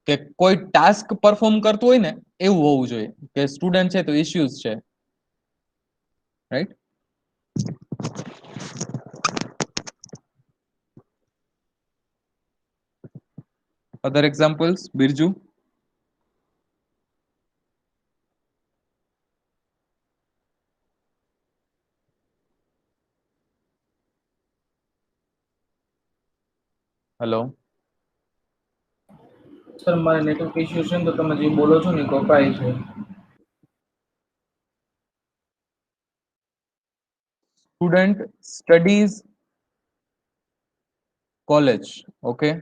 [SPEAKER 1] કે કોઈ ટાસ્ક પરફોર્મ કરતું હોય ને એવું હોવું જોઈએ, કે સ્ટુડન્ટ છે તો ઇશ્યુઝ છે, રાઈટ. અધર એક્ઝામ્પલ્સ, બિરજુ? હેલો.
[SPEAKER 5] સર મારે નેટવર્ક ઇસ્યુ છે ને તો તમે જે બોલો છો ને એ કપાય છે.
[SPEAKER 1] Student studies college. Okay.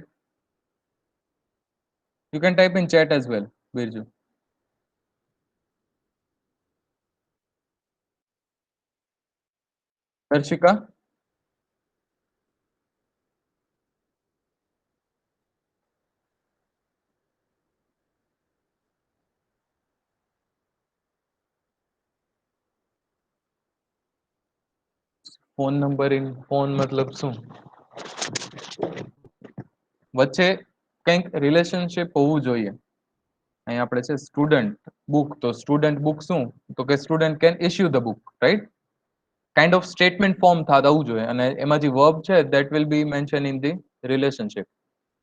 [SPEAKER 1] You can type in chat as well, Birju. Darshika? Phone number in phone મતલબ શું? વચ્ચે કંઈક રિલેશનશિપ હોવું જોઈએ. અહીં આપણે છે સ્ટુડન્ટ બુક, તો સ્ટુડન્ટ બુક શું? તો કે student can issue the book, right? Kind of statement form થવું જોઈએ, અને એમાં જે વર્બ છે that will be mentioned in the relationship.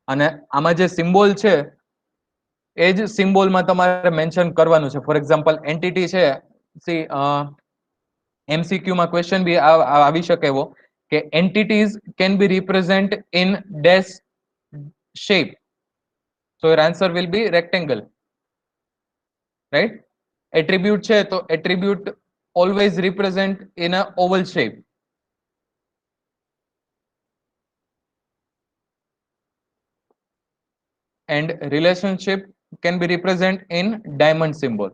[SPEAKER 1] અને આમાં જે સિમ્બોલ છે એ જ સિમ્બોલમાં તમારે મેન્શન કરવાનું છે. ફોર એક્ઝામ્પલ એન્ટિટી છે, સી એમસીક્યુમાં ક્વેશ્ચન બી આવી શકે એવો કે entities can be represent in dash shape. So your answer will be rectangle, right? Attribute છે તો attribute always represent in a oval shape. And relationship can be represented in diamond symbol.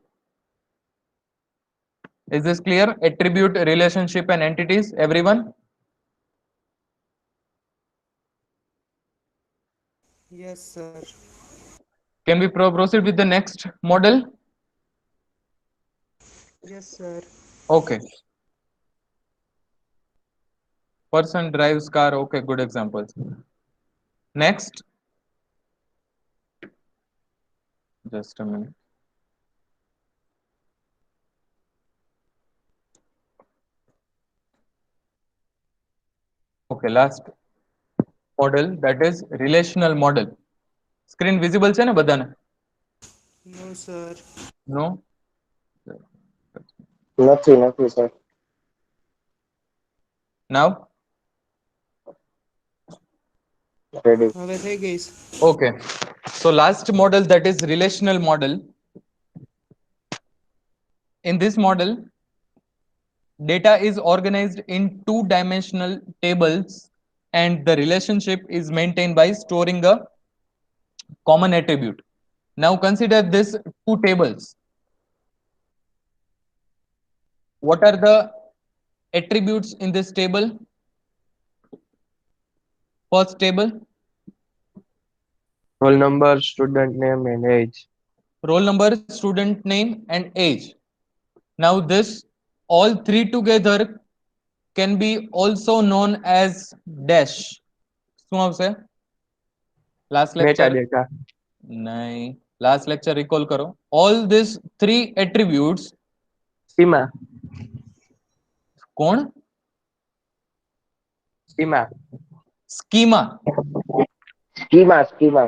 [SPEAKER 1] Is this clear? Attribute, relationship and entities, everyone?
[SPEAKER 4] Yes, sir.
[SPEAKER 1] Can we proceed with the next model?
[SPEAKER 4] Yes, sir.
[SPEAKER 1] Okay. Person drives car. Okay, good examples. Next. Just a minute. Okay, last model, that is relational model. Screen visible છે ને બધાને?
[SPEAKER 4] No, sir.
[SPEAKER 1] No?
[SPEAKER 2] નથી sir.
[SPEAKER 1] Now?
[SPEAKER 2] Ready.
[SPEAKER 4] હવે થઈ ગઈ.
[SPEAKER 1] Okay. So last model, that is relational model. In this model, data is organized in two-dimensional tables and the relationship is maintained by storing a common attribute. Now consider this two tables. What are the attributes in this table? First table,
[SPEAKER 2] roll number, student name and age.
[SPEAKER 1] roll number, student name and age. Now this all three together can be also known as dash. શું આવશે? Last lecture
[SPEAKER 2] metadata.
[SPEAKER 1] નહીં, last lecture recall કરો. All these three attributes,
[SPEAKER 2] schema.
[SPEAKER 1] કોણ?
[SPEAKER 2] Schema.
[SPEAKER 1] Schema.
[SPEAKER 2] Schema.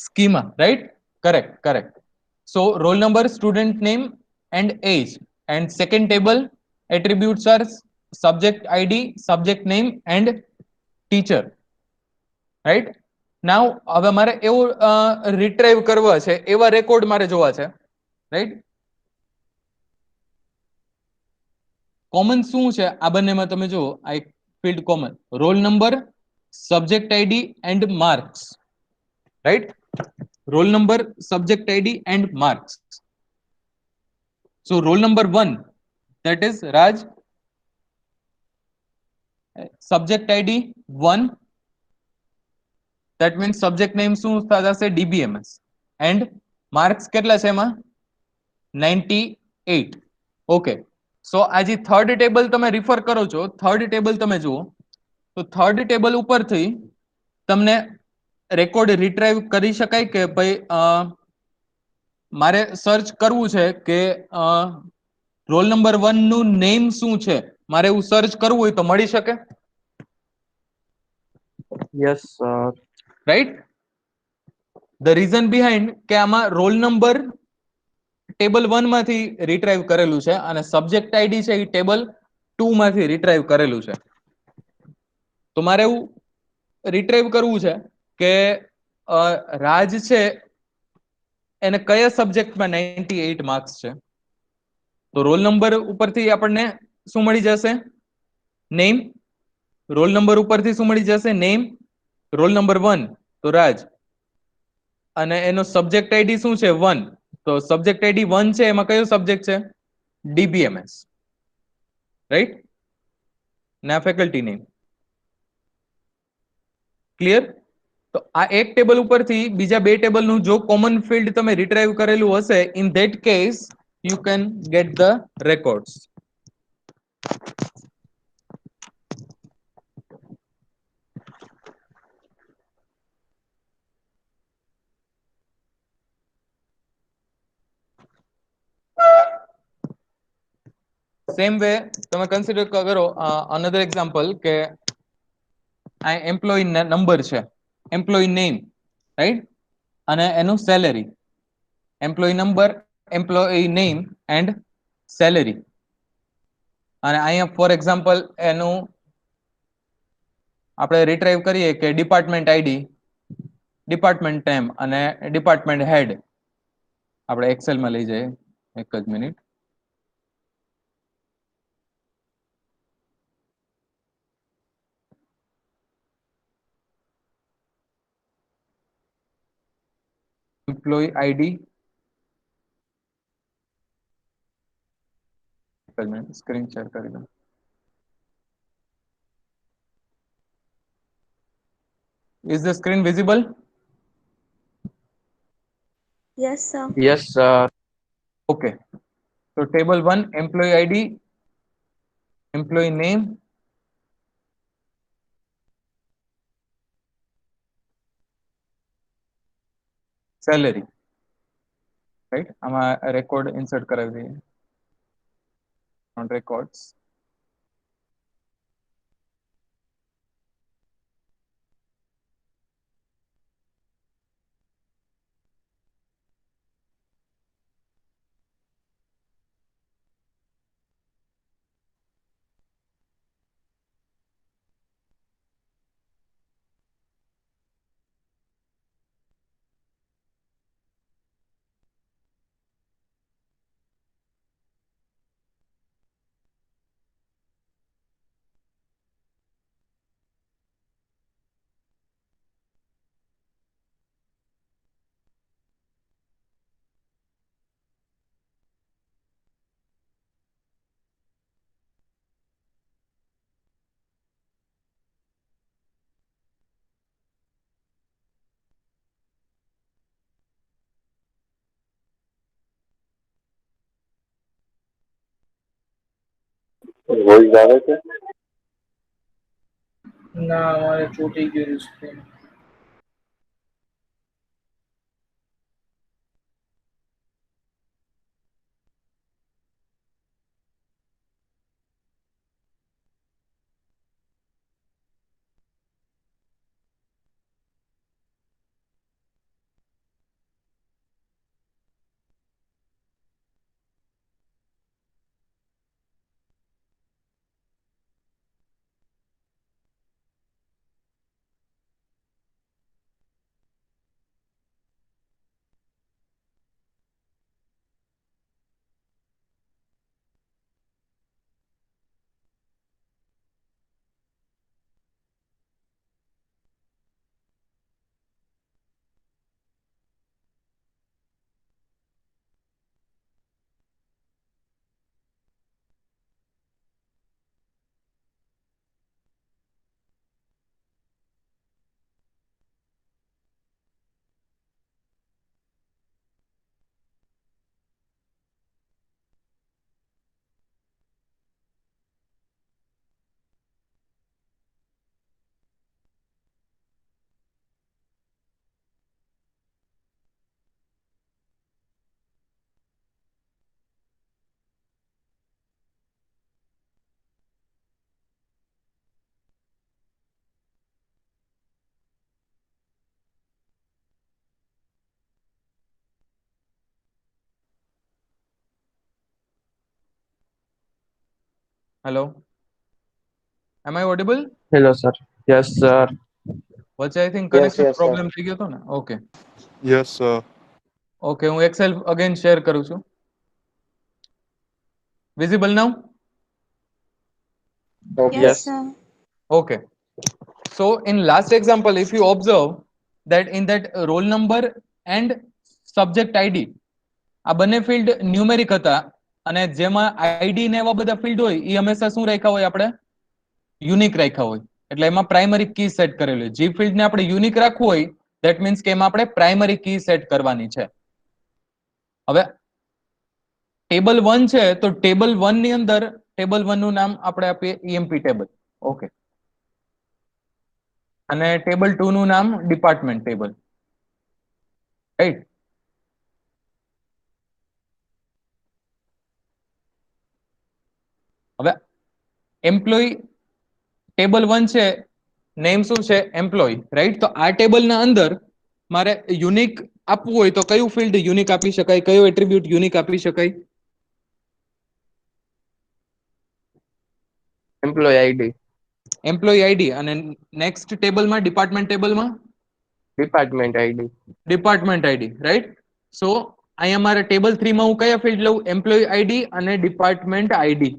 [SPEAKER 1] Schema, right? Correct. So roll number, student name and age. And second table attributes are subject ID, subject name and teacher. Right? Now હવે મારે એવું retrieve કરવા છે, એવા record મારે જોવા છે, રાઈટ? કોમન શું છે આ બંનેમાં? તમે જુઓ, આ એક field common, roll number, subject ID and marks, right? Roll number, subject ID and marks. So roll number 1, that is Raj, subject ID 1, that means subject name શું થશે? DBMS. And marks કેટલા છે એમાં? 98. Okay. So આ જે third table તમે refer કરો છો, થર્ડ ટેબલ તમે જુઓ, તો થર્ડ ટેબલ ઉપરથી તમને રેકોર્ડ રિટ્રાઈવ કરી શકાય કે ભાઈ મારે સર્ચ કરવું છે કે રોલ નંબર 1 નું નેમ શું છે, મારે એવું સર્ચ કરવું હોય તો મળી શકે?
[SPEAKER 2] Yes sir.
[SPEAKER 1] Right? The reason behind કે આમાં રોલ નંબર ટેબલ 1 માંથી રિટ્રાઈવ કરેલું છે અને સબ્જેક્ટ આઈડી છે એ ટેબલ 2 માંથી રિટ્રાઈવ કરેલું છે. તો મારે એવું રિટ્રાઈવ કરવું છે કે રાજ છે એને કયા સબ્જેક્ટમાં 98 માર્ક્સ છે. તો રોલ નંબર ઉપરથી આપણને શું મળી જશે? નેમ. રોલ નંબર ઉપરથી શું મળી જશે? નેમ. રોલ નંબર 1 તો રાજ, અને એનો સબ્જેક્ટ આઈડી શું છે? 1. તો સબ્જેક્ટ આઈડી 1 છે, એમાં કયો સબ્જેક્ટ છે? DBMS, right? ના ફેકલ્ટી નેમ. ક્લિયર? તો આ એક ટેબલ ઉપરથી બીજા બે ટેબલનું જો કોમન ફિલ્ડ તમે રિટ્રાઈવ કરેલું હશે, in that case you can get the records. Same way તમે કન્સિડર કરો another example કે આ એમ્પ્લોયી નંબર છે, એમ્પ્લોયી નેમ, રાઈટ? અને એનું salary. Employee number, employee name and salary. અને અહીંયા ફોર એક્ઝામ્પલ એનું આપણે રિટ્રાઈવ કરીએ કે ડિપાર્ટમેન્ટ આઈડી ડિપાર્ટમેન્ટ નેમ અને ડિપાર્ટમેન્ટ હેડ આપણે એક્સેલમાં લઈ જઈએ. એક જ minute. Employee ID, screen share કરી દઉં. Is the screen visible?
[SPEAKER 6] Yes, sir.
[SPEAKER 2] Yes sir.
[SPEAKER 1] Okay. So table 1, employee ID, employee name, salary. Right? આમાં record insert કરાવી દઈએ. On records.
[SPEAKER 7] વોઇસ આવે છે?
[SPEAKER 5] ના, અમારે ચોટી ગયું screen.
[SPEAKER 1] Hello. Am I audible?
[SPEAKER 2] Hello sir. Yes sir.
[SPEAKER 1] વચ્ચે I think
[SPEAKER 7] Yes,
[SPEAKER 1] connection
[SPEAKER 7] yes, sir.
[SPEAKER 1] problem થઈ ગયો હતો ને. Okay.
[SPEAKER 3] Yes, sir.
[SPEAKER 1] Okay, હું Excel again share કરું છું. Visible now?
[SPEAKER 7] Okay.
[SPEAKER 6] Yes,
[SPEAKER 2] Yes.
[SPEAKER 6] sir.
[SPEAKER 1] Okay. So in last example, if you observe that in that roll number and subject ID, આ બંને field numeric હતા અને જેમાં ID ને એવા બધા ફિલ્ડ હોય એ હંમેશા શું રાખ્યા હોય આપણે? યુનિક રાખ્યા હોય. એટલે એમાં પ્રાઇમરી કી સેટ કરેલી હોય. જે ફિલ્ડ ને આપણે યુનિક રાખવું હોય ધેટ મીન્સ કે એમાં આપણે પ્રાઇમરી કી સેટ કરવાની છે. હવે ટેબલ 1 છે તો ટેબલ 1 ની અંદર ટેબલ 1 નું નામ આપણે આપીએ ઈએમપી ટેબલ. ઓકે. અને ટેબલ 2 નું નામ ડિપાર્ટમેન્ટ ટેબલ. રાઈટ? હવે એમ્પ્લોયી ટેબલ 1 છે, નેમ શું છે? એમ્પ્લોયી. રાઈટ? તો આ ટેબલના અંદર મારે યુનિક આપવું હોય તો કયું ફિલ્ડ યુનિક આપી શકાય? કયો એટ્રીબ્યુટ યુનિક આપી શકાય?
[SPEAKER 2] Employee ID.
[SPEAKER 1] Employee ID. અને નેક્સ્ટ ટેબલમાં ડિપાર્ટમેન્ટ ટેબલમાં
[SPEAKER 2] department ID.
[SPEAKER 1] Department ID, right. So અહીંયા મારે ટેબલ 3 માં હું કયા ફિલ્ડ લઉં? એમ્પ્લોયી આઈડી અને ડિપાર્ટમેન્ટ આઈડી.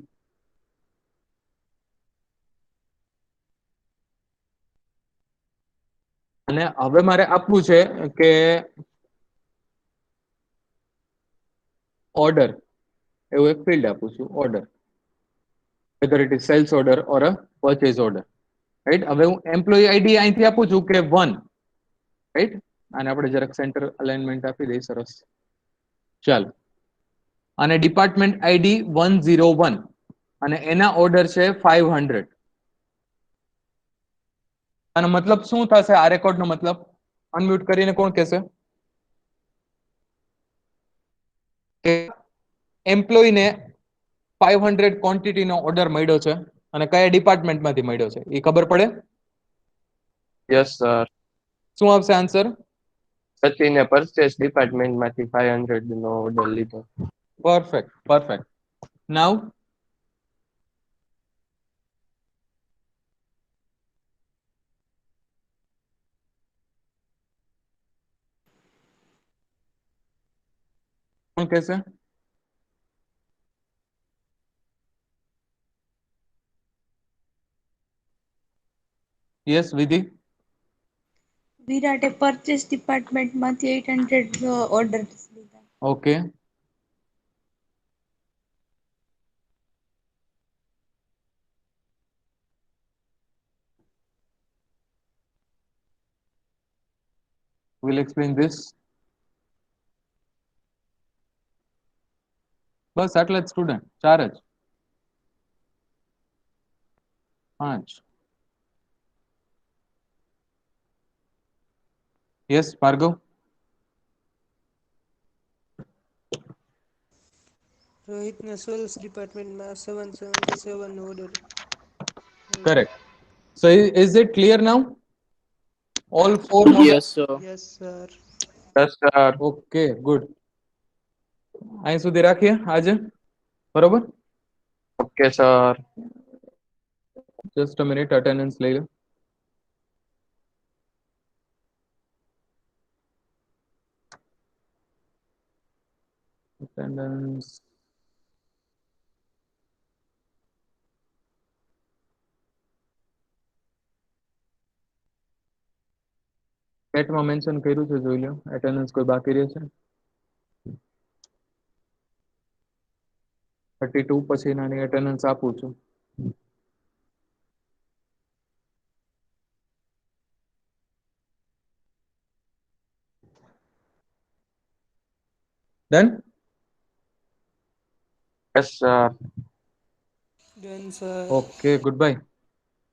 [SPEAKER 1] અને હવે મારે આપવું છે કે ઓર્ડર, એવું એક ફિલ્ડ આપું છું, order, whether it is sales order or a purchase order, right? હવે હું એમ્પ્લોયી આઈડી અહીંથી આપું છું કે 1, રાઈટ. અને આપણે જરાક સેન્ટર અલાઇનમેન્ટ આપી દઈએ, સરસ. ચાલો, અને ડિપાર્ટમેન્ટ આઈડી 101 અને એના ઓર્ડર છે 500. આનો મતલબ શું થશે? આ રેકોર્ડનો મતલબ અનમ્યુટ કરીને કોણ કહેશે? કે એમ્પ્લોયીને 500 ક્વોન્ટિટીનો ઓર્ડર મળ્યો છે અને કયા ડિપાર્ટમેન્ટમાંથી મળ્યો છે એ ખબર પડે?
[SPEAKER 2] Yes sir.
[SPEAKER 1] શું આવશે આન્સર?
[SPEAKER 2] સચિને પરચેસ ડિપાર્ટમેન્ટમાંથી 500 નો ઓર્ડર લીધો.
[SPEAKER 1] Perfect, perfect. નાઉ કોણ કહેશે? યસ વિધિ.
[SPEAKER 6] વિરાટે પરચેસ ડિપાર્ટમેન્ટમાંથી 800 ઓર્ડર્સ લીધા.
[SPEAKER 1] ઓકે. We'll explain this. બસ આટલા જ સ્ટુડન્ટ, 4 જ, 5. યસ ભાર્ગવ.
[SPEAKER 4] રોહિતના સેલ્સ ડિપાર્ટમેન્ટમાં 777 નો order.
[SPEAKER 1] Correct. So is it clear now? All 4 models?
[SPEAKER 7] Yes, sir.
[SPEAKER 4] Yes sir.
[SPEAKER 2] Yes sir.
[SPEAKER 1] Okay, good. અહીં સુધી રાખીએ આજે, બરોબર?
[SPEAKER 2] Okay sir.
[SPEAKER 1] Just a minute, attendance લઈ લો. અટેન્ડન્સ ચેટમાં મેન્શન કર્યું છે, જોઈ લો. અટેન્ડન્સ કોઈ બાકી રહે છે? 32 પછી નાની અટેન્ડન્સ આપું છું. Done?
[SPEAKER 2] Yes sir.
[SPEAKER 4] Done sir.
[SPEAKER 1] Okay, good bye.